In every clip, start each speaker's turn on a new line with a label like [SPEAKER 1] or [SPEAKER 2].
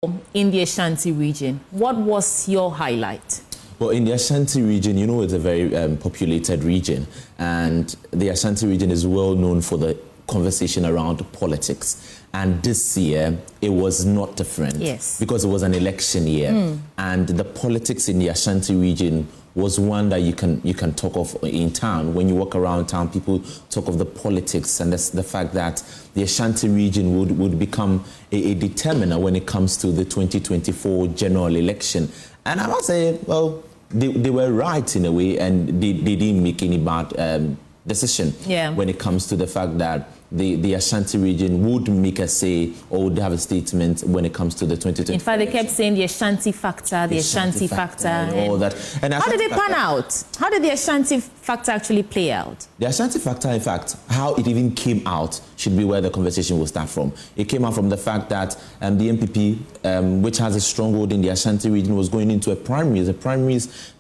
[SPEAKER 1] in the Ashanti region. What was your highlight?
[SPEAKER 2] Well, in the Ashanti region, you know, it's a very populated region, and the Ashanti region is well known for the conversation around politics. And this year, it was not different.
[SPEAKER 1] Yes.
[SPEAKER 2] Because it was an election year. And the politics in the Ashanti region was one that you can talk of in town. When you walk around town, people talk of the politics and the fact that the Ashanti region would become a determiner when it comes to the 2024 general election. And I must say, well, they were right in a way, and they didn't make any bad decision when it comes to the fact that the Ashanti region would make a say or would have a statement when it comes to the 2020.
[SPEAKER 1] In fact, they kept saying the Ashanti factor, the Ashanti factor.
[SPEAKER 2] And all that. And
[SPEAKER 1] how did it pan out? How did the Ashanti factor actually play out?
[SPEAKER 2] The Ashanti factor, in fact, how it even came out should be where the conversation will start from. It came out from the fact that the MPP, which has a stronghold in the Ashanti region, was going into a primaries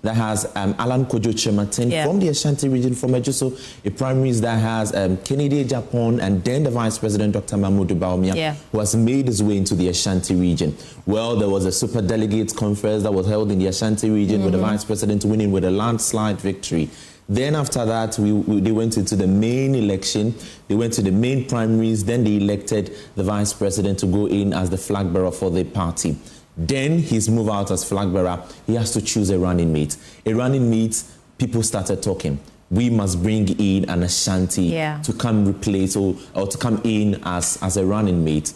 [SPEAKER 2] that has Alan Kojo Chematin from the Ashanti region, from Ejuso, a primaries that has Kennedy Japan, and then the Vice President, Dr. Mahmoud Baumia, who has made his way into the Ashanti region. Well, there was a super delegates conference that was held in the Ashanti region with the Vice President winning with a landslide victory. Then after that, they went into the main election. They went to the main primaries. Then they elected the Vice President to go in as the flag bearer for the party. Then his move out as flag bearer, he has to choose a running mate. A running mate, people started talking. We must bring in an Ashanti to come replace or to come in as a running mate.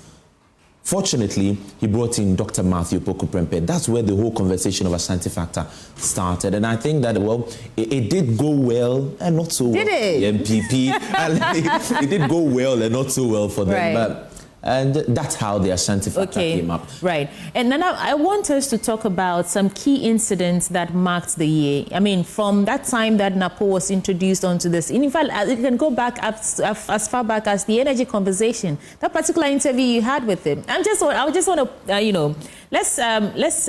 [SPEAKER 2] Fortunately, he brought in Dr. Matthew Poku-Prempeh. That's where the whole conversation of Ashanti factor started. And I think that, well, it did go well and not so well.
[SPEAKER 1] Did it?
[SPEAKER 2] The MPP. It did go well and not so well for them. And that's how the Ashanti factor came up.
[SPEAKER 1] Right. And then I want us to talk about some key incidents that marked the year. I mean, from that time that Napo was introduced onto this, in fact, it can go back as far back as the energy conversation, that particular interview you had with him. I just want to, let's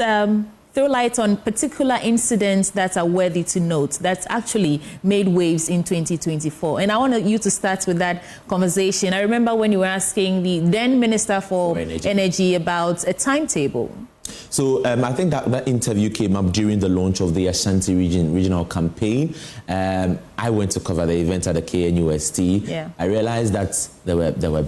[SPEAKER 1] throw light on particular incidents that are worthy to note that actually made waves in 2024. And I want you to start with that conversation. I remember when you were asking the then Minister for Energy about a timetable.
[SPEAKER 2] So I think that interview came up during the launch of the Ashanti regional campaign. I went to cover the event at the KNUST. I realized that there were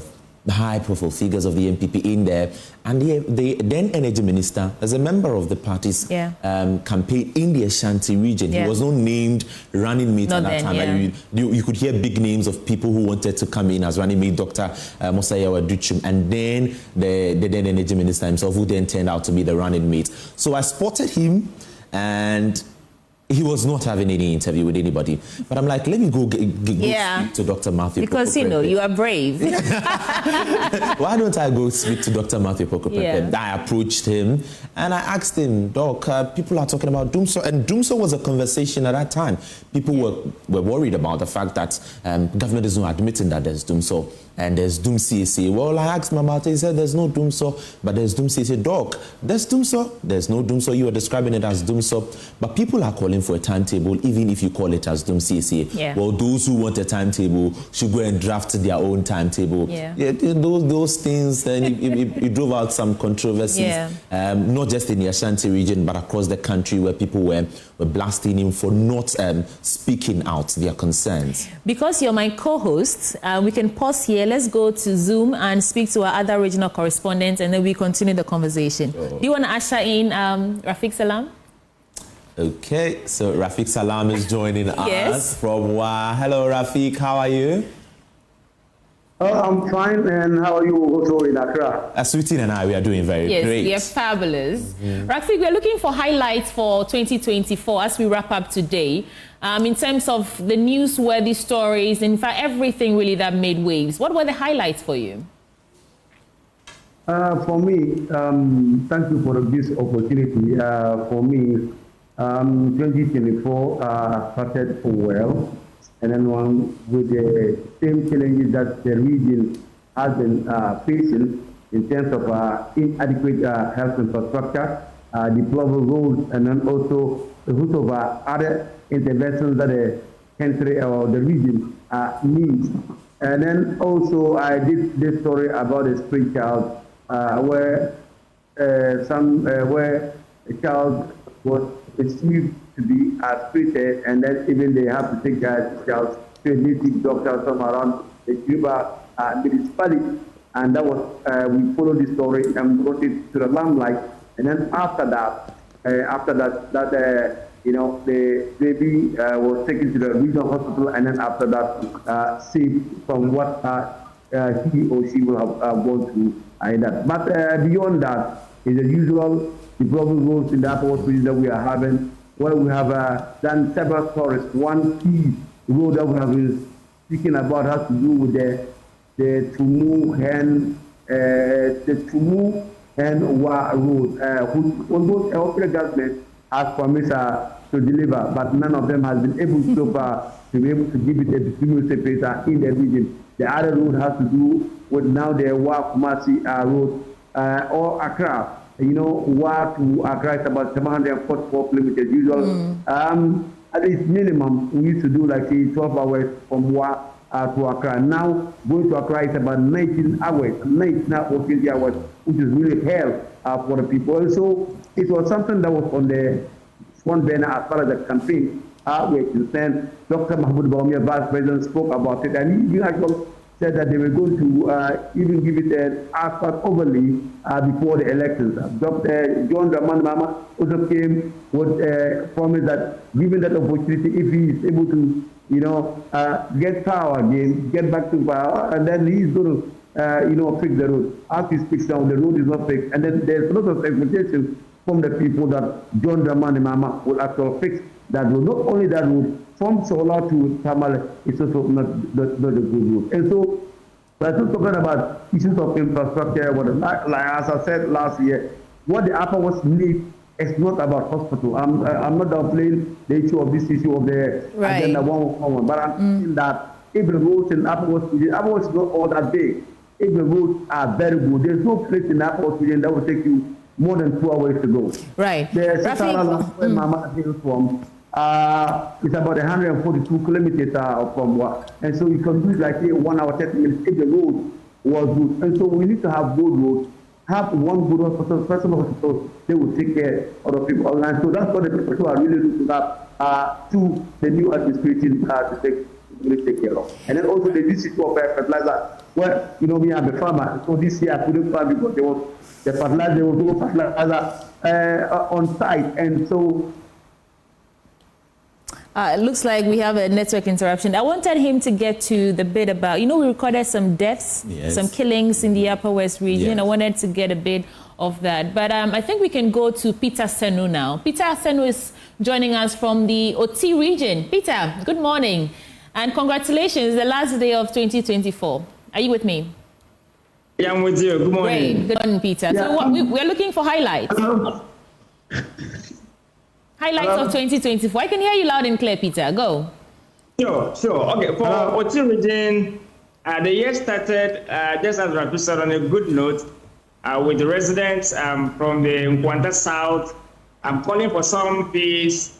[SPEAKER 2] high-profile figures of the MPP in there, and the then Energy Minister, as a member of the party's campaign in the Ashanti region, he was not named running mate at that time. You could hear big names of people who wanted to come in as running mate, Dr. Mosayawa Duchum, and then the then Energy Minister himself, who then turned out to be the running mate. So I spotted him, and he was not having any interview with anybody. But I'm like, let me go speak to Dr. Matthew
[SPEAKER 1] Because,
[SPEAKER 2] Poku-Prempeh.
[SPEAKER 1] you are brave.
[SPEAKER 2] Why don't I go speak to Dr. Matthew Poku-Prempeh? I approached him and I asked him, Doc, people are talking about Doomso. And Doomso was a conversation at that time. People were worried about the fact that government is not admitting that there's Doomso. And there's Doom CSA. Well, I asked him about it. He said there's no Doomso, but there's Doom CSA. Doc, there's Doomso. There's no Doomso. You were describing it as Doomso. But people are calling for a timetable, even if you call it as Doom CSA. Well, those who want a timetable should go and draft their own timetable. Those things, then it drove out some controversies, not just in the Ashanti region, but across the country, where people were blasting him for not speaking out their concerns.
[SPEAKER 1] Because you're my co-host, we can pause here. Let's go to Zoom and speak to our other regional correspondents, and then we continue the conversation. Do you want to usher in Rafiq Salam?
[SPEAKER 2] Okay, so Rafiq Salam is joining us from WA. Hello, Rafiq. How are you?
[SPEAKER 3] I'm fine, and how are you also in Accra?
[SPEAKER 2] Sweetin and I, we are doing very great.
[SPEAKER 1] Yes, we are fabulous. Rafiq, we're looking for highlights for 2024 as we wrap up today. In terms of the newsworthy stories, in fact, everything really that made waves. What were the highlights for you?
[SPEAKER 3] For me, thank you for this opportunity. For me, 2024 started well, and then one with the same challenges that the region has been facing in terms of inadequate health infrastructure, deployable roads, and then also the host of other interventions that the country or the region needs. And then also I did this story about a stray child where some where a child was perceived to be treated, and then even they have to take that child to a native doctor from around the Cuba municipality. And that was, we followed the story and brought it to the limelight. And then after that, you know, the baby was taken to the regional hospital, and then after that, saved from what he or she will have gone through. But beyond that, is the usual development roads in the Upper West region that we are having, where we have done several stories. One key road that we have been speaking about has to do with the Tumu and Wa road, which almost the government has promised to deliver, but none of them has been able so far to be able to give it a distribution separator in the region. The other road has to do with now the Wa Kumasi road or Accra. You know, Wa to Accra is about 744 kilometers usual. At least minimum, we used to do like 12 hours from Wa to Accra. Now, going to Accra is about 19 hours, 19 or 20 hours, which is really hell for the people. And so it was something that was on the front burner as far as the campaign we are concerned. Dr. Mahmoud Bawumia, Vice President, spoke about it, and he actually said that they were going to even give it an asphalt overlay before the elections. Dr. John Dramani Mahama also came with a promise that given that opportunity, if he is able to, you know, get power again, get back to power, and then he's going to, you know, fix the road. As he speaks now, the road is not fixed, and then there's a lot of expectations from the people that John Dramani Mahama will actually fix that road. Not only that road, from Sola to Tamale, it's also not a good road. And so, we're still talking about issues of infrastructure. Like as I said last year, what the Upper West needs is not about hospital. I'm not downplaying the issue of this issue of the agenda 111, but I'm saying that if the roads in Upper West region, Upper West is not all that big. If the roads are very good, there's no place in Upper West region that will take you more than 2 hours to go.
[SPEAKER 1] Right.
[SPEAKER 3] The where Mama hails from, it's about 142 kilometers from what, and so you can do like 1 hour 30 minutes if the road was good. And so we need to have good roads, have one good hospital, personal hospital, they will take care of the people. And so that's what the people who are really looking up to the new administration to take care of. And then also the issue of fertilizer. Well, you know, me, I'm a farmer, so this year I couldn't farm because there was the fertilizer, there was no fertilizer on site, and so.
[SPEAKER 1] It looks like we have a network interruption. I wanted him to get to the bit about, you know, we recorded some deaths, some killings in the Upper West region. Yes. I wanted to get a bit of that. But I think we can go to Peter Senu now. Peter Senu is joining us from the Oti region. Peter, good morning. And congratulations, the last day of 2024. Are you with me?
[SPEAKER 4] Yeah, I'm with you. Good morning.
[SPEAKER 1] Great. Good morning, Peter.
[SPEAKER 3] Yeah.
[SPEAKER 1] So we're looking for highlights. Highlights of 2024. I can hear you loud and clear, Peter. Go.
[SPEAKER 4] Sure. Okay, for Oti region, the year started, just as Rafi said, on a good note, with the residents from the Nkwanta South. I'm calling for some peace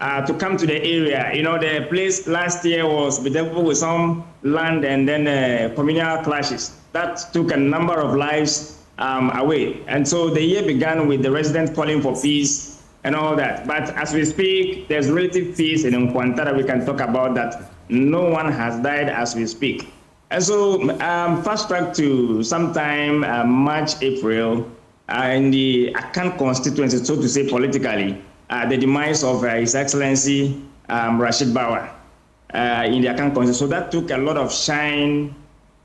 [SPEAKER 4] to come to the area. You know, the place last year was bedeviled with some land and then communal clashes. That took a number of lives away. And so the year began with the residents calling for peace and all that. But as we speak, there's relative peace in Nkwanta that we can talk about, that no one has died as we speak. And so fast track to sometime March, April, in the Akan constituency, so to say politically, the demise of His Excellency Rashid Bawa in the Akan constituency. So that took a lot of shine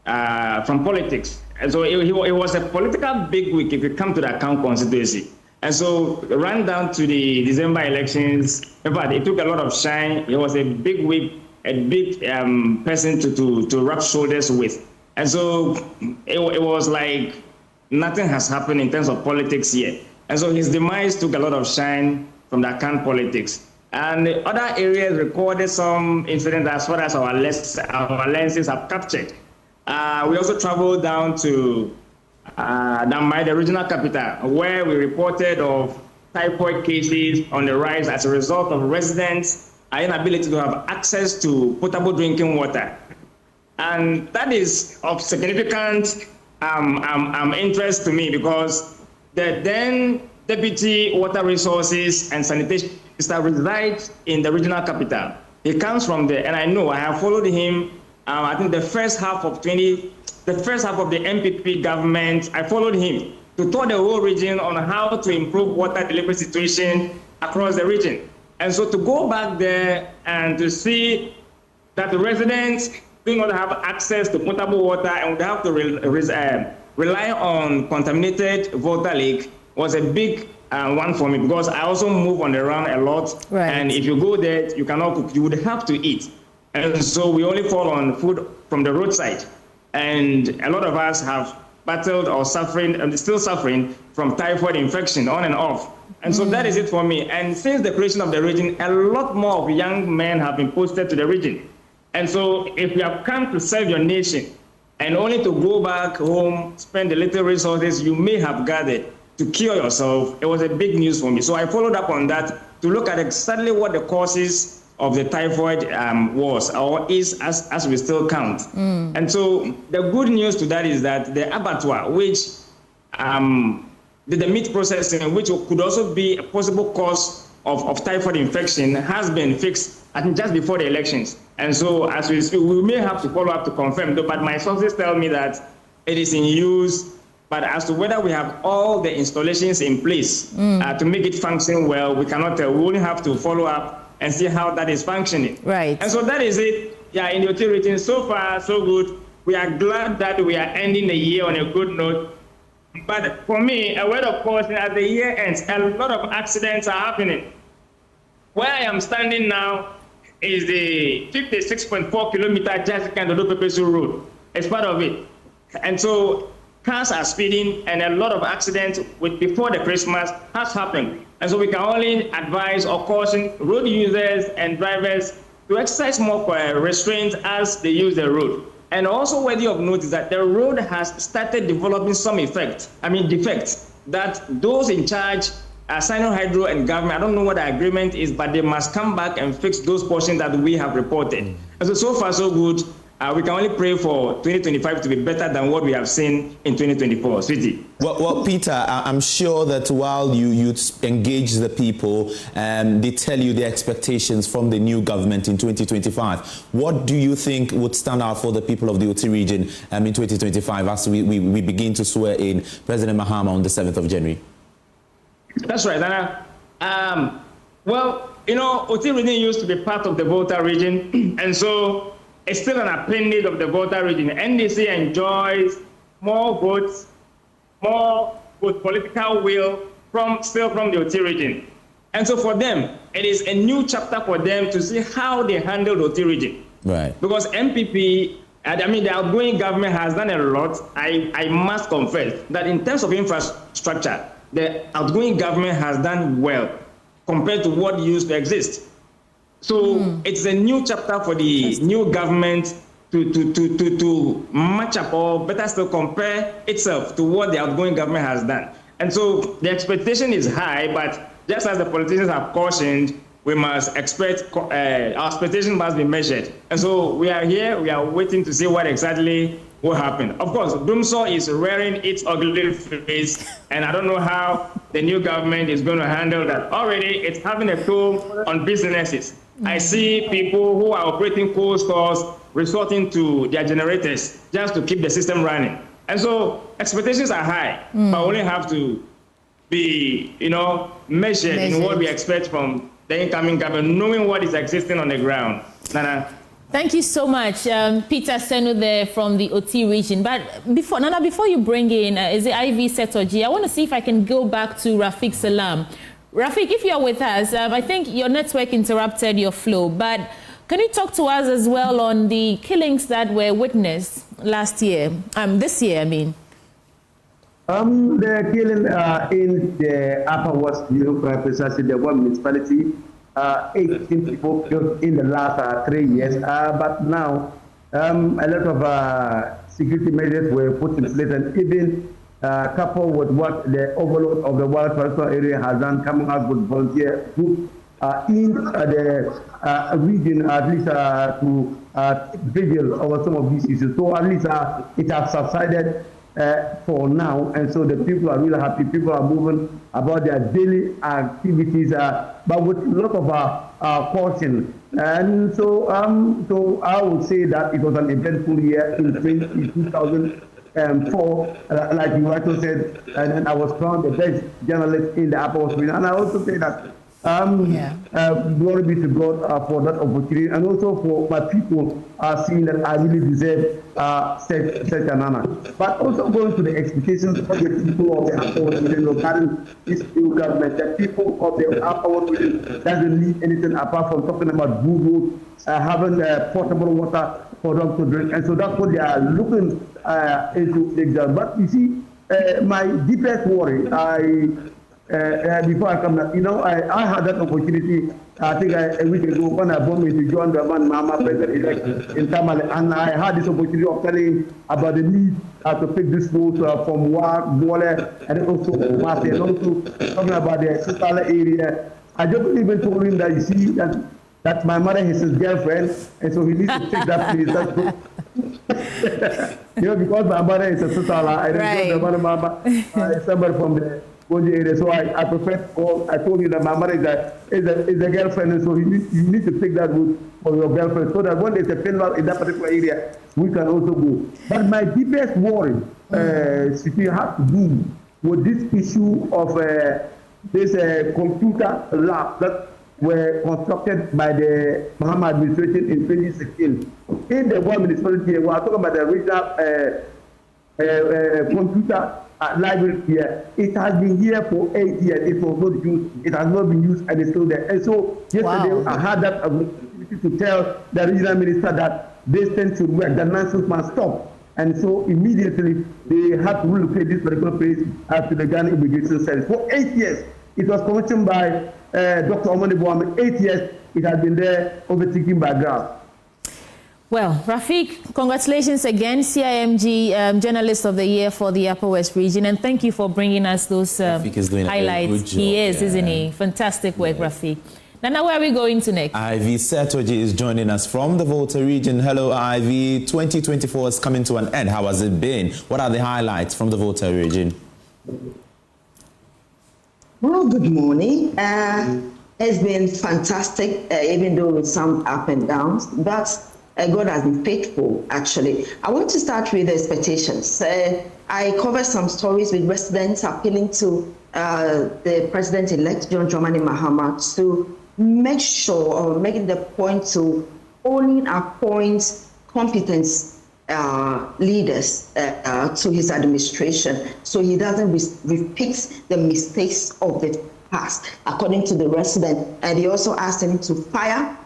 [SPEAKER 4] from politics. And so it was a political big week if you come to the Akan constituency. And so ran down to the December elections. In fact, it took a lot of shine. It was a big week, a big person to rub shoulders with. And so it was like nothing has happened in terms of politics yet. And so his demise took a lot of shine from the Akan politics. And the other areas recorded some incidents as far as our lenses have captured. We also traveled down to Damai, the regional capital, where we reported of typhoid cases on the rise as a result of residents' inability to have access to potable drinking water. And that is of significant interest to me, because the then Deputy Water Resources and Sanitation Minister resides in the regional capital. He comes from there, and I know I have followed him. I think the first half of the MPP government, I followed him to tour the whole region on how to improve water delivery situation across the region. And so to go back there and to see that the residents do not have access to potable water and would have to rely on contaminated water leak was a big one for me, because I also move on the run a lot.
[SPEAKER 1] Right.
[SPEAKER 4] And if you go there, you cannot cook, you would have to eat. And so we only fall on food from the roadside. And a lot of us have battled or suffering, and still suffering from typhoid infection on and off. And so that is it for me. And since the creation of the region, a lot more of young men have been posted to the region. And so if you have come to serve your nation and only to go back home, spend the little resources you may have gathered to cure yourself, it was a big news for me. So I followed up on that to look at exactly what the causes of the typhoid was or is as we still count. And so the good news to that is that the abattoir, which the meat processing, which could also be a possible cause of typhoid infection, has been fixed, I think, just before the elections. And so as we speak, we may have to follow up to confirm, but my sources tell me that it is in use. But as to whether we have all the installations in place to make it function well, we cannot tell. We only have to follow up and see how that is functioning.
[SPEAKER 1] Right.
[SPEAKER 4] And so that is it. Yeah, in the OT region, so far, so good. We are glad that we are ending the year on a good note. But for me, a word of caution, as the year ends, a lot of accidents are happening. Where I am standing now is the 56.4 kilometer Jessica-Ndodo-Pepesu road. It's part of it. And so cars are speeding, and a lot of accidents before the Christmas has happened. And so we can only advise or caution road users and drivers to exercise more restraint as they use the road. And also worthy of note is that the road has started developing some defects that those in charge, Sino Hydro and government, I don't know what the agreement is, but they must come back and fix those portions that we have reported. And so far so good. We can only pray for 2025 to be better than what we have seen in 2024. Sweetie.
[SPEAKER 2] Well, Peter, I'm sure that while you engage the people, they tell you the expectations from the new government in 2025. What do you think would stand out for the people of the OT region in 2025 as we begin to swear in President Mahama on the 7th of January?
[SPEAKER 4] That's right, Anna. Well, OT region used to be part of the Volta region, and so it's still an appendage of the Volta region. NDC enjoys more votes, more political will still from the OT region. And so for them, it is a new chapter for them to see how they handle the OT region.
[SPEAKER 2] Right.
[SPEAKER 4] Because MPP, the outgoing government has done a lot. I must confess that in terms of infrastructure, the outgoing government has done well compared to what used to exist. So it's a new chapter for the new government to match up, or better still compare itself to what the outgoing government has done. And so the expectation is high, but just as the politicians have cautioned, we must expect, our expectation must be measured. And so we are here, we are waiting to see what exactly will happen. Of course, Dumso is rearing its ugly face, and I don't know how the new government is going to handle that. Already, it's having a toll on businesses. I see people who are operating cold stores resorting to their generators just to keep the system running. And so expectations are high, but only have to be, measured in what we expect from the incoming government, knowing what is existing on the ground. Nana.
[SPEAKER 1] Thank you so much, Peter Senu there from the OT region. But before you bring in, is it IV Setoji, I want to see if I can go back to Rafiq Salam. Rafiq, if you're with us, I think your network interrupted your flow, but can you talk to us as well on the killings that were witnessed this year, I mean?
[SPEAKER 3] The killing in the Upper West Europe, precisely the one municipality, 18 people killed in the last 3 years, but now a lot of security measures were put in place, and even coupled with what the overload of the Wild Traditional Area has done, coming out with volunteer groups in the region, at least to vigil over some of these issues. So at least it has subsided, for now, and so the people are really happy. People are moving about their daily activities, but with a lot of caution. And so, so I would say that it was an eventful year in 2004, like you also said, and I was crowned the best journalist in the Upper West region. And I also say that glory be to God for that opportunity, and also for my people seeing that I really deserve such an honor. But also going to the expectations of the people of the Upper West region regarding this new government. The people of the Upper West region doesn't need anything apart from talking about good roads, having potable water for them to drink, and so that's what they are looking into the exam. But you see, my deepest worry, before I come back, I had that opportunity, I think a week ago, when I bumped into John Draman Mama President-elect in Tamale, and I had this opportunity of telling about the need to pick this road from Wale, and also Masi, and also talking about the Sistala area. I just even told him that, you see, that my mother is his girlfriend, and so he needs to take that place. That's good. Because my mother is a Sistala, I don't know the mama is somebody from the area. So I prefer to call. I told you that my mother is a girlfriend, and so you need to take that route for your girlfriend, so that when there's a funeral in that particular area, we can also go. But my deepest worry, has to do with this issue of this computer lab that were constructed by the Mahama administration in 2016. In the one municipality, we are talking about the original computer library here. It has been here for 8 years. It was not used. It has not been used, and it's still there. And so yesterday, I had that opportunity to tell the regional minister that this thing should work. The nonsense must stop. And so immediately they had to relocate this particular place to the Ghana Immigration Service. For 8 years, it was commissioned by Dr. Omani Boame. 8 years, it has been there, overtaken by grass.
[SPEAKER 1] Well, Rafiq, congratulations again, CIMG Journalist of the Year for the Upper West Region, and thank you for bringing us those highlights. Good job, he is, isn't he? Fantastic work, Rafiq. Now, where are we going to next? Ivy
[SPEAKER 2] Setoji is joining us from the Volta region. Hello, Ivy. 2024 is coming to an end. How has it been? What are the highlights from the Volta region?
[SPEAKER 5] Well, good morning. It's been fantastic, even though with some up and downs, but God has been faithful, actually. I want to start with the expectations. I covered some stories with residents appealing to the president-elect, John Dramani Mahama, to make sure or make the point to only appoint competent leaders to his administration, so he doesn't repeat the mistakes of the past, according to the resident. And he also asked him to fire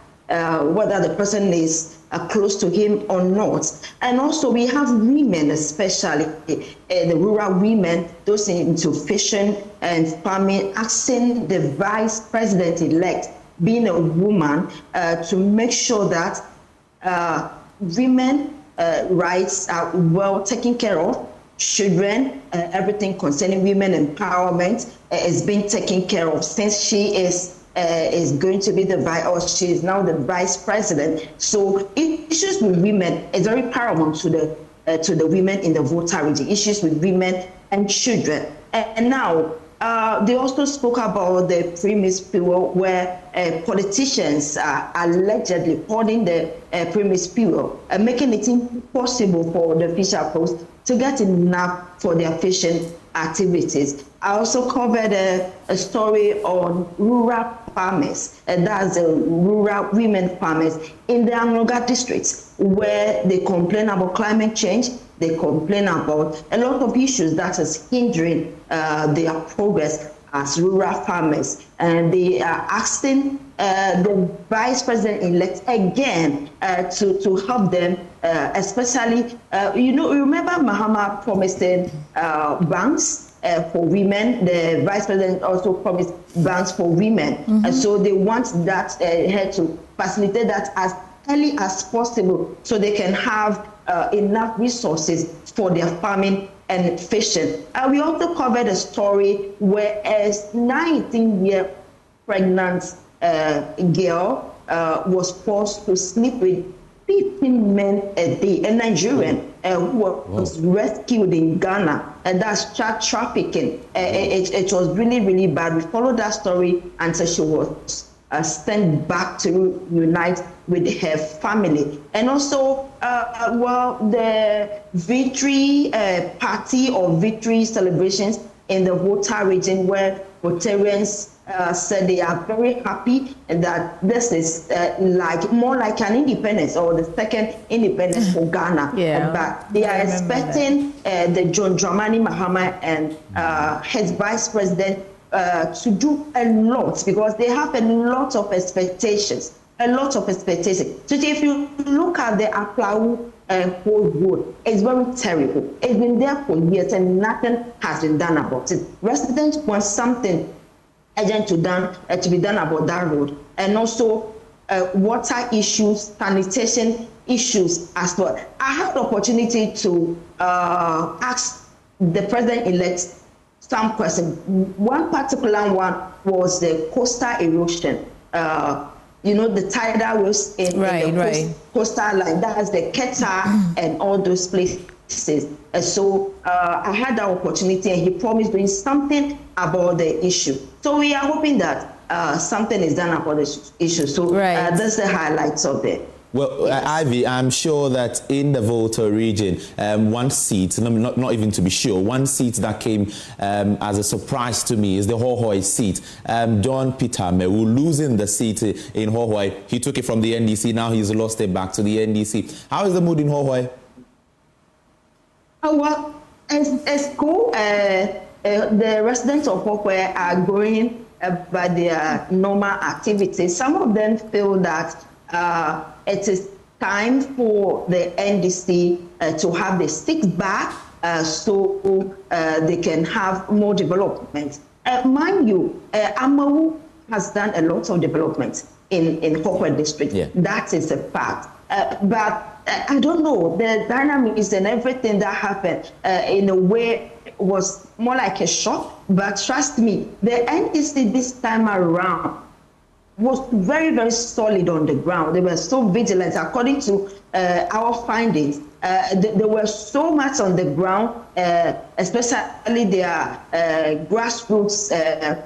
[SPEAKER 5] whether the person is close to him or not. And also we have women, especially the rural women, those into fishing and farming, asking the vice president-elect, being a woman, to make sure that women rights are well taken care of. Children, everything concerning women empowerment is being taken care of, since she is going to be she is now the vice president. So issues with women is very paramount to the women in the Volta region. Issues with women and children. And now they also spoke about the premise fuel, where politicians are allegedly holding the premise fuel, making it impossible for the fisher post to get enough for their fishing activities. I also covered a story on rural farmers, and that's the rural women farmers in the Angoga districts, where they complain about climate change. They complain about a lot of issues that is hindering their progress as rural farmers, and they are asking the vice president-elect again to help them, especially, you remember Mahama promising banks for women. The vice president also promised banks for women, and so they want that her to facilitate that as early as possible, so they can have enough resources for their farming and fishing. We also covered a story where a 19-year pregnant girl was forced to sleep with 15 men a day, a Nigerian who was rescued in Ghana, and that's child trafficking. It was really, really bad. We followed that story until she was sent back to unite with her family. And also, the victory party or victory celebrations in the Volta region, where Rotarians said they are very happy that this is more like an independence or the second independence for Ghana. But they are expecting the John Dramani Mahama and his vice president to do a lot, because they have a lot of expectations. So if you look at the Aplau whole road, it's very terrible. It's been there for years and nothing has been done about it. Residents want something urgent to be done about that road, and also water issues, sanitation issues as well. I had the opportunity to ask the president-elect some questions. One particular one was the coastal erosion. The tidal waves in the coastal line. That's the Keta and all those places. So I had that opportunity, and he promised doing something about the issue. So we are hoping that something is done about the issue. So that's the highlights of it.
[SPEAKER 2] Well, yes. Ivy, I'm sure that in the Volta region, one seat, not even to be sure, one seat that came as a surprise to me is the Hohoi seat. John Peter Mewu losing the seat in Hohoi. He took it from the NDC. Now he's lost it back to the NDC. How is the mood in Hohoi?
[SPEAKER 5] Well, it's cool. The residents of Hohoi are going by their normal activities. Some of them feel that it is time for the NDC to have the seat back so they can have more development. Mind you, Amawu has done a lot of development in Hohoi district. Yeah. That is a fact. But I don't know, the dynamics and everything that happened in a way was more like a shock. But trust me, the NDC this time around was very, very solid on the ground. They were so vigilant. According to our findings, they were so much on the ground, especially their grassroots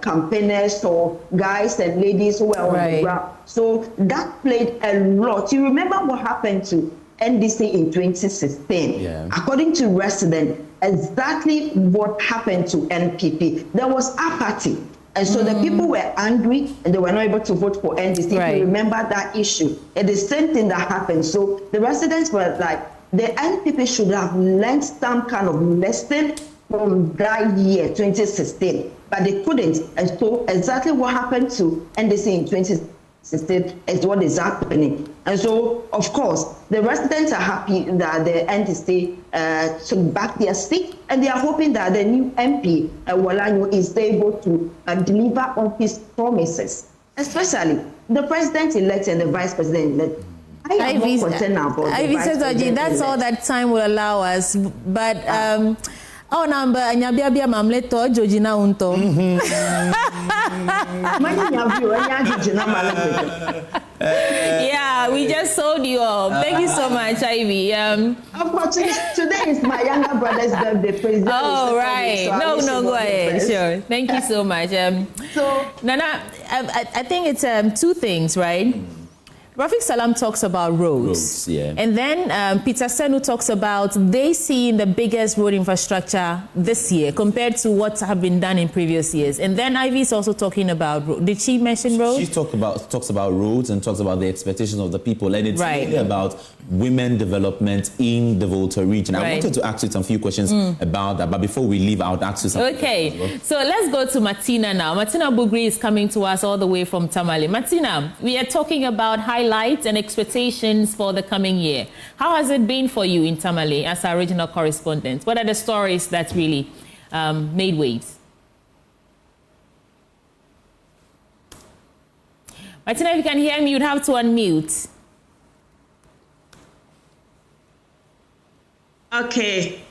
[SPEAKER 5] campaigners or guys and ladies who were on the ground. So that played a lot. You remember what happened to NDC in 2016? Yeah. According to residents, exactly what happened to NPP. There was apathy. And so the people were angry and they were not able to vote for NDC. If you remember that issue. And the same thing that happened. So the residents were like, the NPP should have learned some kind of lesson from that year, 2016. But they couldn't. And so exactly what happened to NDC in 2016 is what is happening. And so, of course, the residents are happy that the NDC took back their seat, and they are hoping that the new MP, Walanyo, is able to deliver on his promises, especially the president-elect and the vice president-elect. I am not concerned about the vice president-elect.
[SPEAKER 1] That's all that time will allow us. But our number, Anyabiabia Mamleto, Georgina Unto. Yeah, we just sold you off. Thank you so much, Ivy.
[SPEAKER 5] Of course, today is my younger brother's birthday.
[SPEAKER 1] Oh, right. So no, go ahead. Sure. Thank you so much. So, Nana, I think it's two things, right? Rafiq Salam talks about roads. And then Peter Senu talks about they see the biggest road infrastructure this year compared to what have been done in previous years. And then Ivy is also talking about, did she mention roads?
[SPEAKER 2] She talks about roads and talks about the expectations of the people. And it's really about women development in the Volta region. I wanted to ask you some few questions about that, but before we leave, I would ask you something.
[SPEAKER 1] Okay, so let's go to Martina now. Martina Bugri is coming to us all the way from Tamale. Martina, we are talking about highlights and expectations for the coming year. How has it been for you in Tamale as our regional correspondent? What are the stories that really made waves? Martina, if you can hear me, you'd have to unmute.
[SPEAKER 6] Okay.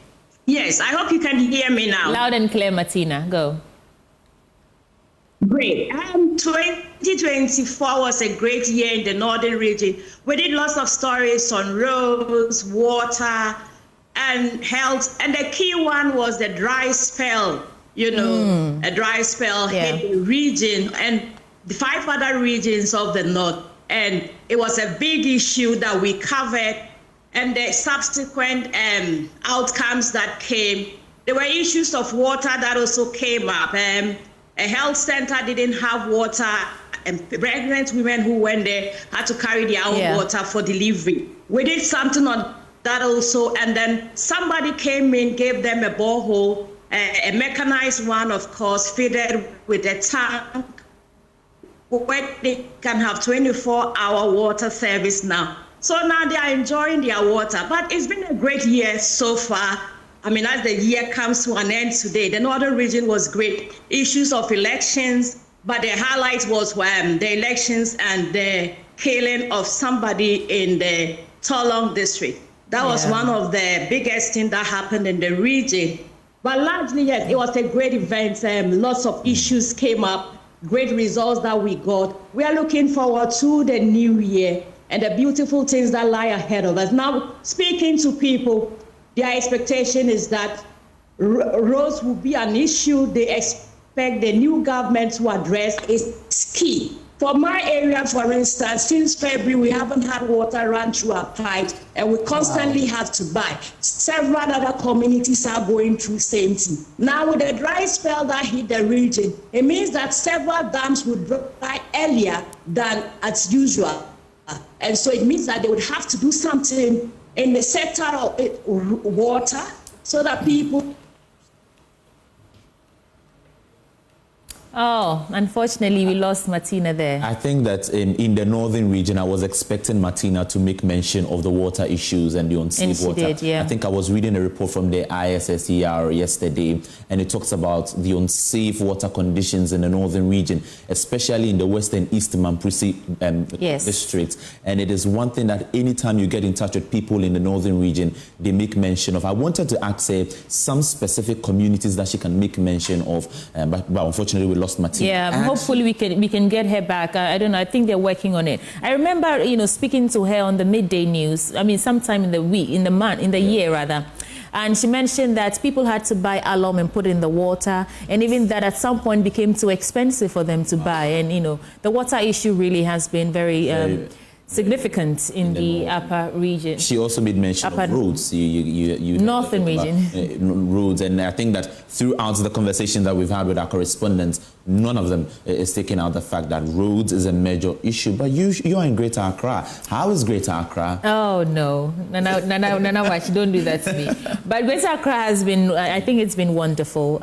[SPEAKER 6] Yes, I hope you can hear me now.
[SPEAKER 1] Loud and clear, Martina. Go.
[SPEAKER 4] Great. 2024 was a great year in the northern region. We did lots of stories on roads, water, and health. And the key one was the dry spell. A dry spell hit the region and the 5 other regions of the north. And it was a big issue that we covered. And the subsequent outcomes that came, there were issues of water that also came up. A health center didn't have water, and pregnant women who went there had to carry their own water for delivery. We did something on that also, and then somebody came in, gave them a borehole, a mechanized one, of course, fitted with a tank, where they can have 24-hour water service now. So now they are enjoying their water, but it's been a great year so far. I mean, as the year comes to an end today, the northern region was great. Issues of elections, but the highlight was the elections and the killing of somebody in the Tolong district. That was one of the biggest things that happened in the region. But largely, yes, it was a great event. Lots of issues came up, great results that we got. We are looking forward to the new year and the beautiful things that lie ahead of us. Now, speaking to people, their expectation is that roads will be an issue. They expect the new government to address is key. For my area, for instance, since February, we haven't had water run through our pipes, and we constantly have to buy. Several other communities are going through the same thing. Now, with the dry spell that hit the region, it means that several dams would dry earlier than as usual. And so it means that they would have to do something in the sector of water so that people...
[SPEAKER 1] Oh, unfortunately, we lost Martina there.
[SPEAKER 2] I think that in the northern region, I was expecting Martina to make mention of the water issues and the unsafe water.
[SPEAKER 1] Did, yeah.
[SPEAKER 2] I think I was reading a report from the ISSER yesterday, and it talks about the unsafe water conditions in the northern region, especially in the western East Mamprisi district. And it is one thing that anytime you get in touch with people in the northern region, they make mention of. I wanted to ask her some specific communities that she can make mention of, but unfortunately, we lost Martina.
[SPEAKER 1] Yeah, hopefully we can get her back. I don't know. I think they're working on it. I remember, speaking to her on the midday news. I mean, sometime in the week, in the year rather. And she mentioned that people had to buy alum and put in the water, and even that at some point became too expensive for them to buy. And the water issue really has been very significant in the upper region.
[SPEAKER 2] She also made mention of roads. You
[SPEAKER 1] northern region.
[SPEAKER 2] Roads, and I think that throughout the conversation that we've had with our correspondents, none of them is taking out the fact that roads is a major issue. But you are in Greater Accra. How is Greater Accra?
[SPEAKER 1] Oh no, Nana, watch! Don't do that to me. But Greater Accra has been, I think it's been wonderful.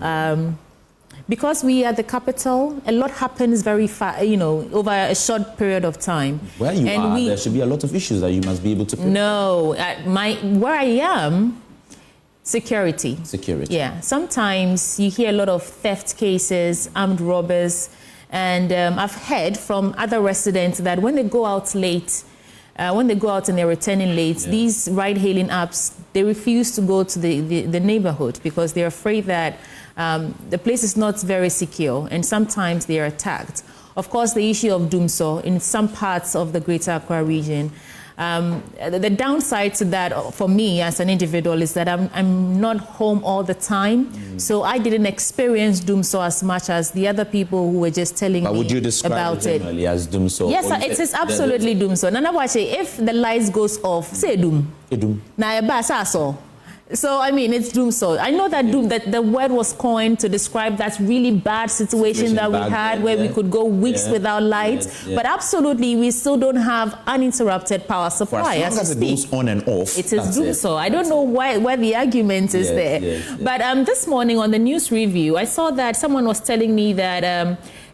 [SPEAKER 1] Because we are the capital, a lot happens very fast, over a short period of time.
[SPEAKER 2] Where you are, there should be a lot of issues that you must be able to prepare.
[SPEAKER 1] No, where I am, security.
[SPEAKER 2] Security.
[SPEAKER 1] Yeah. Sometimes you hear a lot of theft cases, armed robbers, and I've heard from other residents that when they go out late, when they go out and they're returning late, these ride-hailing apps, they refuse to go to the neighborhood because they're afraid that the place is not very secure, and sometimes they are attacked. Of course, the issue of Dumso in some parts of the Greater Accra region. The downside to that for me as an individual is that I'm not home all the time, so I didn't experience Dumso as much as the other people who were just telling me about it.
[SPEAKER 2] Would you describe it generally as Dumso?
[SPEAKER 1] Yes, it is absolutely Dumso. Nana Wache, if the lights goes off, say Dum. Na eba. So, I mean, it's Dumso. I know that that the word was coined to describe that really bad situation that we had where we could go weeks without light. But absolutely, we still don't have uninterrupted power supply.
[SPEAKER 2] As long as it goes on and off.
[SPEAKER 1] It is Dumso. I don't know where the argument is there. But this morning on the news review, I saw that someone was telling me that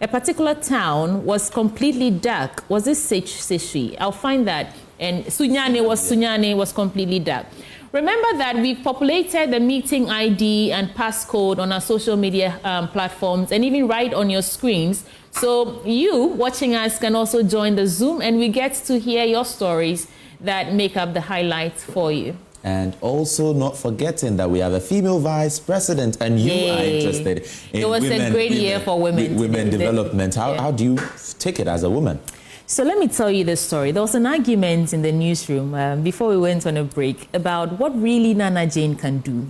[SPEAKER 1] a particular town was completely dark. Was this Sechi? I'll find that. And Sunyane was completely dark. Remember that we've populated the meeting ID and passcode on our social media platforms and even right on your screens. So you watching us can also join the Zoom and we get to hear your stories that make up the highlights for you.
[SPEAKER 2] And also not forgetting that we have a female vice president, and you are interested in
[SPEAKER 1] it was a great year for women.
[SPEAKER 2] Women development. How do you take it as a woman?
[SPEAKER 1] So let me tell you this story. There was an argument in the newsroom before we went on a break about what really Nana Jane can do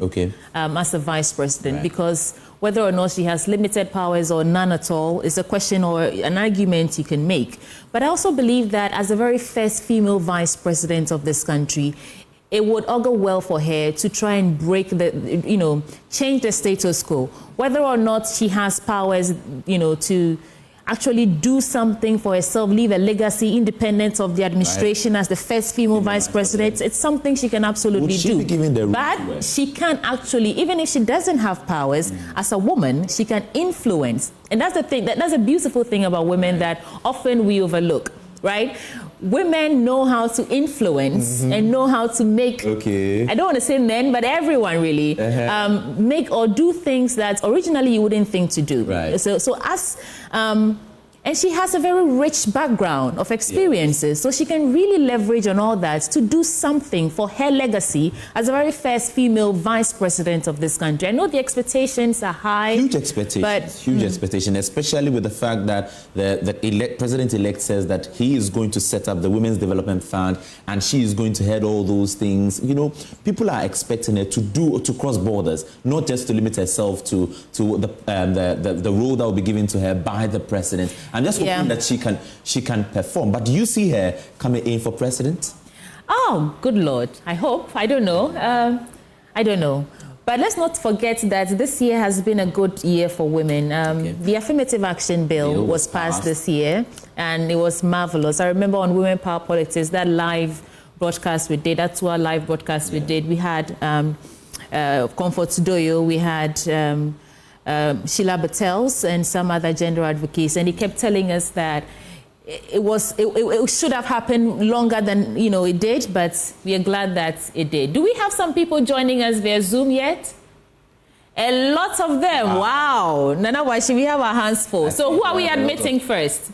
[SPEAKER 1] as a vice president, because whether or not she has limited powers or none at all is a question or an argument you can make. But I also believe that as the very first female vice president of this country, it would augur well for her to try and break the, change the status quo. Whether or not she has powers, to actually do something for herself, leave a legacy independent of the administration as the first female vice president, it's something she can absolutely do. But she can actually, even if she doesn't have powers, as a woman, she can influence. And that's the thing, that's a beautiful thing about women that often we overlook, right? Women know how to influence and know how to make, I don't want to say men, but everyone really, make or do things that originally you wouldn't think to do. And she has a very rich background of experiences, so she can really leverage on all that to do something for her legacy as the very first female vice president of this country. I know the expectations are high.
[SPEAKER 2] Huge expectations, huge expectations, especially with the fact that the president-elect says that he is going to set up the Women's Development Fund and she is going to head all those things. People are expecting her to cross borders, not just to limit herself to the role that will be given to her by the president. I'm just hoping that she can perform. But do you see her coming in for president?
[SPEAKER 1] Oh, good Lord. I hope. I don't know. I don't know. But let's not forget that this year has been a good year for women. The Affirmative Action Bill was passed this year, and it was marvelous. I remember on Women Power Politics, that live broadcast we did, that 2-hour live broadcast we did, we had Comfort Doyo, we had Sheila Battels and some other gender advocates, and he kept telling us that it should have happened longer than it did, but we are glad that it did. Do we have some people joining us via Zoom yet? A lot of them. Wow. Nana Washi, we have our hands full. So who are we admitting first?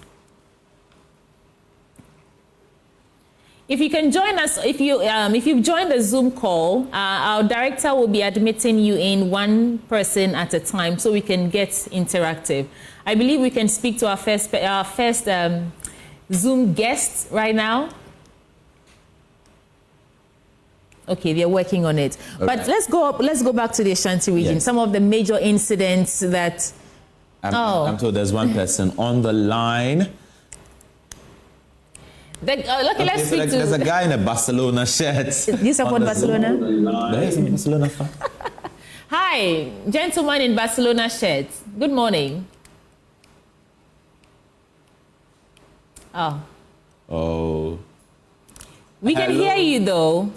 [SPEAKER 1] If you can join us, if you've joined the Zoom call, our director will be admitting you in one person at a time so we can get interactive. I believe we can speak to our first Zoom guest right now. Okay, they're working on it. Okay. But let's go back to the Ashanti region. Yes. Some of the major incidents that
[SPEAKER 2] I'm told there's one person on the line.
[SPEAKER 1] Let's speak to...
[SPEAKER 2] There's a guy in a Barcelona shirt.
[SPEAKER 1] Do you support Barcelona?
[SPEAKER 2] There's a Barcelona fan.
[SPEAKER 1] Hi, gentleman in Barcelona shirt. Good morning.
[SPEAKER 2] Oh.
[SPEAKER 1] We can hear you, though.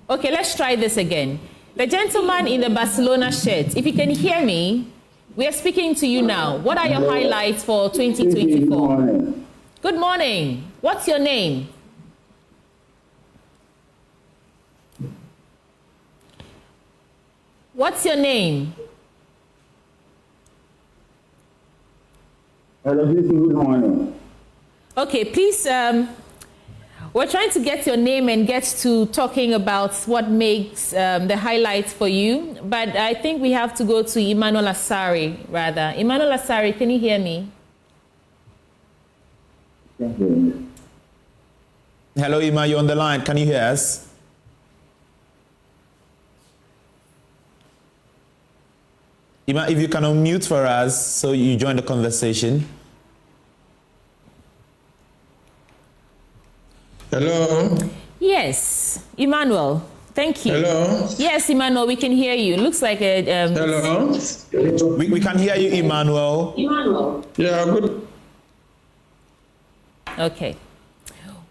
[SPEAKER 1] Okay, let's try this again. The gentleman in the Barcelona shirt, if you can hear me, we are speaking to you now. What are your highlights for 2024? Good morning. What's your name? What's your name?
[SPEAKER 3] Hello, good morning.
[SPEAKER 1] Okay, please, we're trying to get your name and get to talking about what makes the highlights for you. But I think we have to go to Emmanuel Asari, rather. Emmanuel Asari, can you hear me?
[SPEAKER 2] Hello, Emma, you're on the line. Can you hear us? Emma, if you can unmute for us so you join the conversation.
[SPEAKER 6] Hello?
[SPEAKER 1] Yes, Emmanuel, thank you.
[SPEAKER 6] Hello?
[SPEAKER 1] Yes, Emmanuel, we can hear you. Looks like a...
[SPEAKER 6] Hello?
[SPEAKER 2] We can hear you, Emmanuel.
[SPEAKER 6] Yeah, good.
[SPEAKER 1] Okay.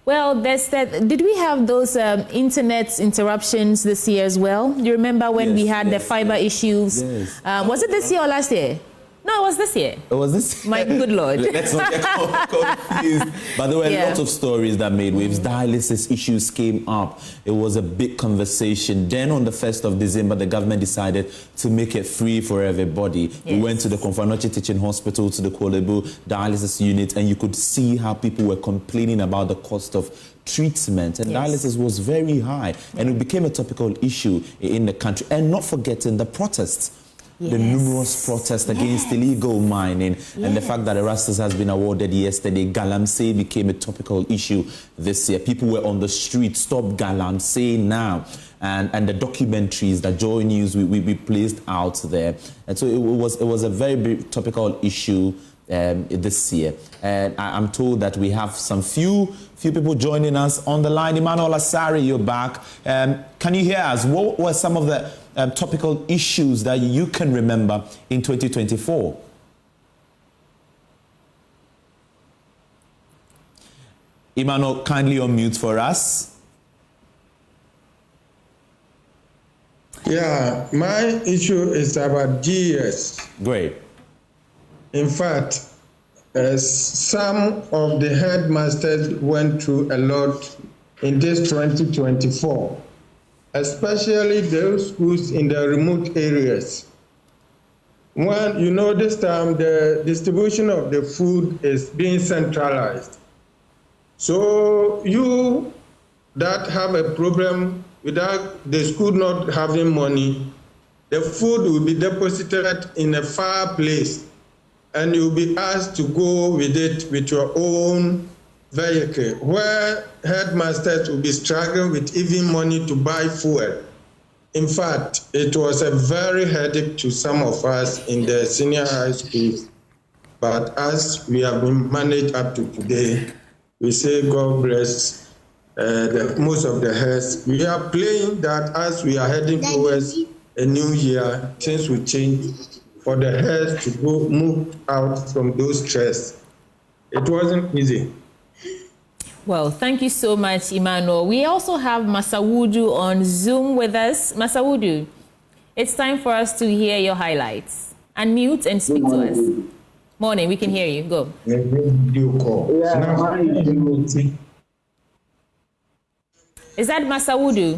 [SPEAKER 1] Well, did we have those internet interruptions this year as well? Do you remember when we had the fiber issues?
[SPEAKER 2] Yes.
[SPEAKER 1] Was it this year or last year? No, it was this year.
[SPEAKER 2] It was this.
[SPEAKER 1] My good Lord.
[SPEAKER 2] Let's not get confused. But there were lots of stories that made waves. Dialysis issues came up. It was a big conversation. Then on the 1st of December, the government decided to make it free for everybody. Yes. We went to the Konfanochi Teaching Hospital, to the Kolebu dialysis unit, and you could see how people were complaining about the cost of treatment, and dialysis was very high, and it became a topical issue in the country. And not forgetting the protests. The numerous protests against illegal mining and the fact that Erastus has been awarded yesterday. Galamsey became a topical issue this year. People were on the street, stop Galamsey now. And the documentaries that Joy News we placed out there. And so it was a very big topical issue this year. And I'm told that we have some few people joining us on the line. Emmanuel Asari, you're back. Can you hear us? What were some of the topical issues that you can remember in 2024? Emmanuel, kindly unmute for us.
[SPEAKER 6] Yeah, my issue is about GS.
[SPEAKER 2] Great.
[SPEAKER 6] In fact, some of the headmasters went through a lot in this 2024, especially those schools in the remote areas. When, you know, this time the distribution of the food is being centralized. So you that have a problem without the school not having money, the food will be deposited in a far place, and you'll be asked to go with it with your own vehicle, where headmasters will be struggling with even money to buy fuel. In fact, it was a very headache to some of us in the senior high schools. But as we have been managed up to today, we say God bless most of the heads. We are playing that as we are heading towards a new year, things will change for the heads to move out from those stress. It wasn't easy.
[SPEAKER 1] Well, thank you so much, Emmanuel. We also have Masawudu on Zoom with us. Masawudu, it's time for us to hear your highlights. Unmute and speak to us. Morning, we can hear you. Go. Is that Masawudu?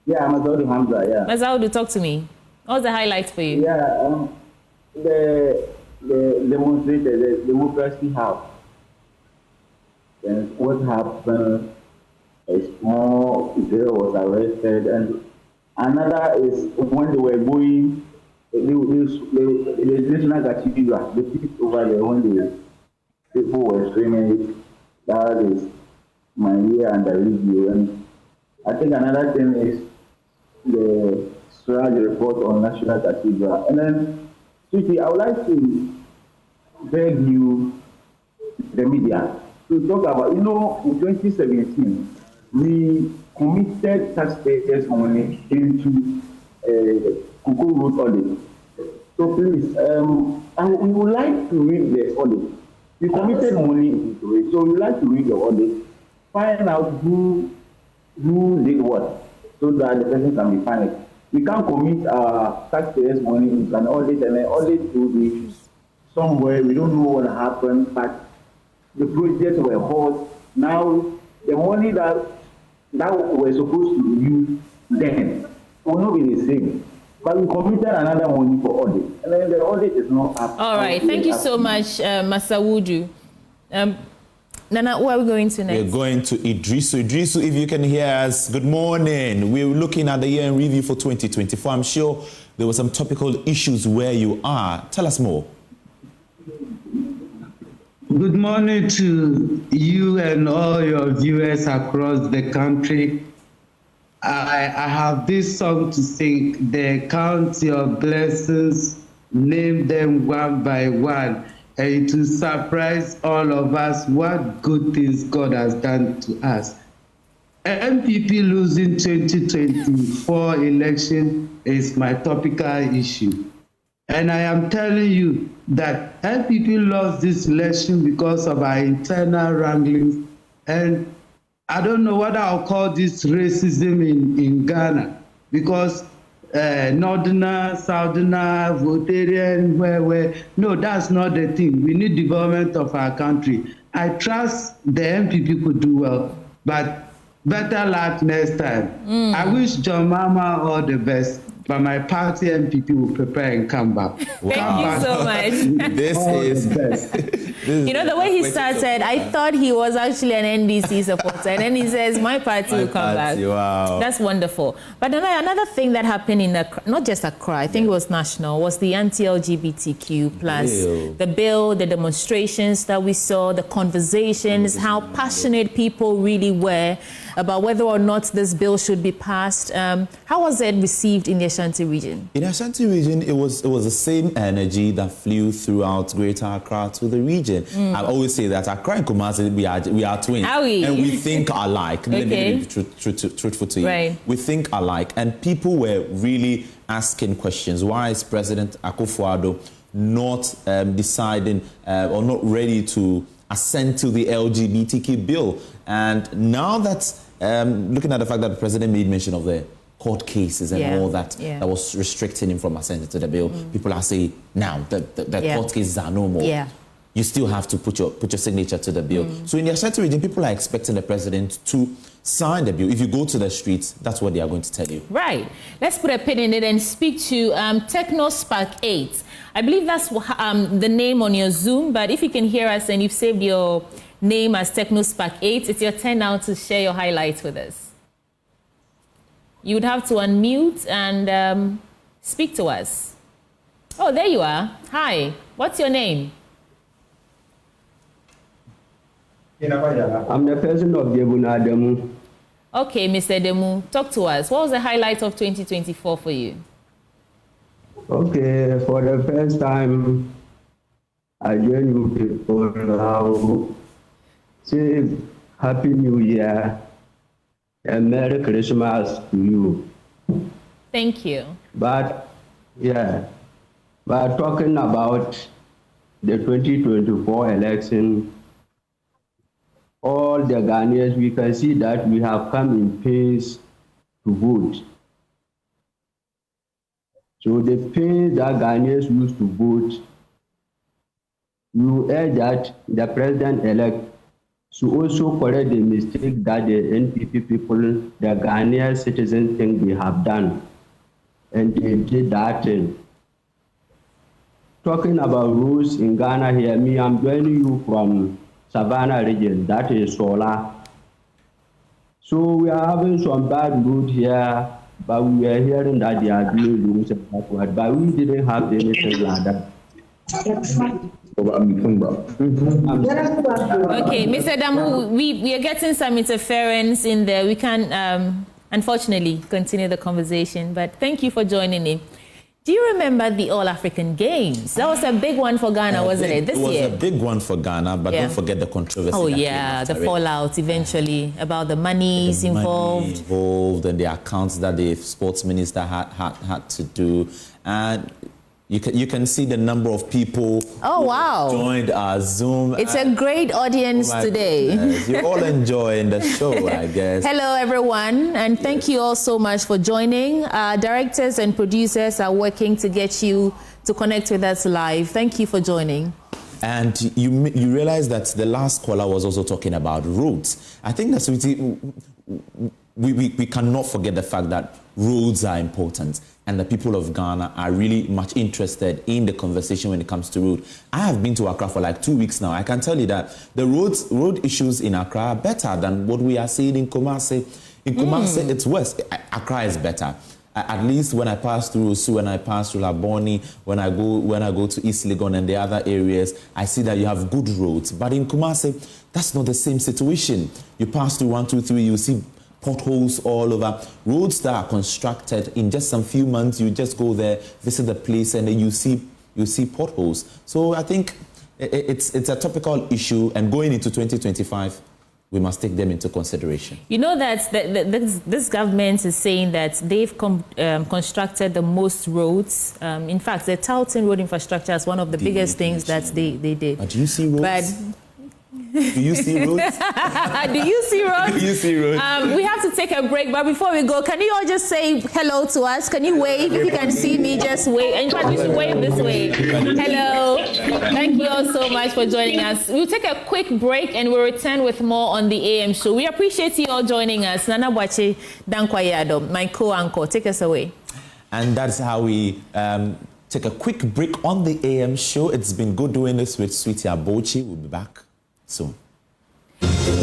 [SPEAKER 7] Yeah, Masawudu Hamza, yeah.
[SPEAKER 1] Masawudu, talk to me. What's the highlight for you?
[SPEAKER 7] Yeah, the demonstrators, the Democracy House. And what happened, a small girl was arrested, and another is when they were going, the national cathedral, the people over there, when the people were screaming, that is my year under review. And I think another thing is the Suraj report on National Cathedral. And then, Sushi, I would like to beg you, the media, to talk about, in 2017, we committed taxpayers' money into Cocoa Road audit. So please, and we would like to read the audit. We committed money into it, so we would like to read the audit, find out who did what, so that the person can be punished. We can't commit our taxpayers' money into an audit, and then audit will be somewhere, we don't know what happened, but the projects were hot. Now, the money that we're supposed to use then will not be the same. But we committed another money for audit, and then the audit is not up.
[SPEAKER 1] All right, thank you so much, Masawudu. Nana, where are we going to next?
[SPEAKER 2] We're going to Idrisu. Idrisu, if you can hear us, good morning. We're looking at the year in review for 2024. I'm sure there were some topical issues where you are. Tell us more.
[SPEAKER 8] Good morning to you and all your viewers across the country. I have this song to sing. They count your blessings, name them one by one, and to surprise all of us what good things God has done to us. MPP losing 2024 election is my topical issue. And I am telling you that MPP lost this election because of our internal wranglings. And I don't know what I'll call this racism in Ghana, because Northerner, Southerner, Votarian, where. No, that's not the thing. We need development of our country. I trust the MPP could do well, but better luck next time. I wish John Mama all the best, but my party MPP will prepare and come back.
[SPEAKER 1] Thank you so much.
[SPEAKER 2] This is
[SPEAKER 8] the best.
[SPEAKER 1] You know, the way he started, I thought he was actually an NDC supporter. And then he says, my party will come back.
[SPEAKER 2] Wow.
[SPEAKER 1] That's wonderful. But another thing that happened in not just Accra, I think it was national, was the anti-LGBTQ plus the bill, the demonstrations that we saw, the conversations, how passionate people really were about whether or not this bill should be passed. How was it received in the Ashanti region?
[SPEAKER 2] In the Ashanti region, it was the same energy that flew throughout Greater Accra to the region. I always say that Accra and Kumasi, we are twins.
[SPEAKER 1] Are we?
[SPEAKER 2] And we think alike.
[SPEAKER 1] Okay.
[SPEAKER 2] Let me be truthful to you.
[SPEAKER 1] Right.
[SPEAKER 2] We think alike. And people were really asking questions. Why is President Akufo-Addo not deciding or not ready to assent to the LGBTQ bill? And now that, looking at the fact that the president made mention of the court cases and all that, that was restricting him from assenting to the bill, people are saying, now, the court cases are no more.
[SPEAKER 1] Yeah.
[SPEAKER 2] You still have to put your signature to the bill. So in the Ashanti region, people are expecting the president to sign the bill. If you go to the streets, that's what they are going to tell you.
[SPEAKER 1] Right. Let's put a pin in it and speak to TechnoSpark 8. I believe that's the name on your Zoom, but if you can hear us and you've saved your name as TechnoSpark 8, it's your turn now to share your highlights with us. You would have to unmute and speak to us. Oh, there you are. Hi. What's your name?
[SPEAKER 3] I'm the president of Jebuna Demu.
[SPEAKER 1] Okay, Mr. Demu, talk to us. What was the highlight of 2024 for you?
[SPEAKER 3] Okay, for the first time, I join you people now. Say Happy New Year and Merry Christmas to you.
[SPEAKER 1] Thank you.
[SPEAKER 3] But talking about the 2024 election, all the Ghanaians, we can see that we have come in pace to vote. So the pace that Ghanaians used to vote, you urge that the president-elect should also correct the mistake that the NPP people, the Ghanaian citizens think they have done. And they did that thing. Talking about rules in Ghana here, I'm joining you from Savannah region, that is Sola. So we are having some bad road here, but we are hearing that they are doing rules and backward, but we didn't have anything like that.
[SPEAKER 1] Okay, Mr. Damu, we are getting some interference in there. We can, unfortunately, continue the conversation, but thank you for joining in. Do you remember the All-African Games? That was a big one for Ghana, wasn't it, this year?
[SPEAKER 2] It was a big one for Ghana, but don't forget the controversy.
[SPEAKER 1] Oh, yeah, the fallout eventually about the monies involved.
[SPEAKER 2] And the accounts that the sports minister had to do. And you can see the number of people who joined our Zoom.
[SPEAKER 1] It's a great audience today.
[SPEAKER 2] Goodness. You're all enjoying the show, I guess.
[SPEAKER 1] Hello, everyone, and thank you all so much for joining. Our directors and producers are working to get you to connect with us live. Thank you for joining.
[SPEAKER 2] And you realize that the last caller was also talking about roads. I think that's we cannot forget the fact that roads are important, and the people of Ghana are really much interested in the conversation when it comes to road. I have been to Accra for like 2 weeks now. I can tell you that the road issues in Accra are better than what we are seeing in Kumasi. In Kumasi, it's worse. Accra is better. At least when I pass through Osu, when I pass through Laboni, when I go to East Legon and the other areas, I see that you have good roads. But in Kumasi, that's not the same situation. You pass through 123, you see potholes all over. Roads that are constructed in just some few months, you just go there, visit the place, and then you see potholes. So I think it's a topical issue, and going into 2025, we must take them into consideration. You know that
[SPEAKER 1] this government is saying that they've constructed the most roads. In fact, the touting road infrastructure is one of the biggest things that they did.
[SPEAKER 2] But do you see roads?
[SPEAKER 1] But
[SPEAKER 2] Do you see roads?
[SPEAKER 1] Do you see roads?
[SPEAKER 2] Do you see roads?
[SPEAKER 1] We have to take a break, but before we go, can you all just say hello to us? Can you wave? If you can see me, just wave. In fact, you should wave this way. Hello. Thank you all so much for joining us. We'll take a quick break and we'll return with more on the AM show. We appreciate you all joining us. Nana Bwache Dankwayado, my co-anchor. Take us away.
[SPEAKER 2] And that's how we take a quick break on the AM show. It's been good doing this with Sweetie Abochi. We'll be back soon.
[SPEAKER 1] What?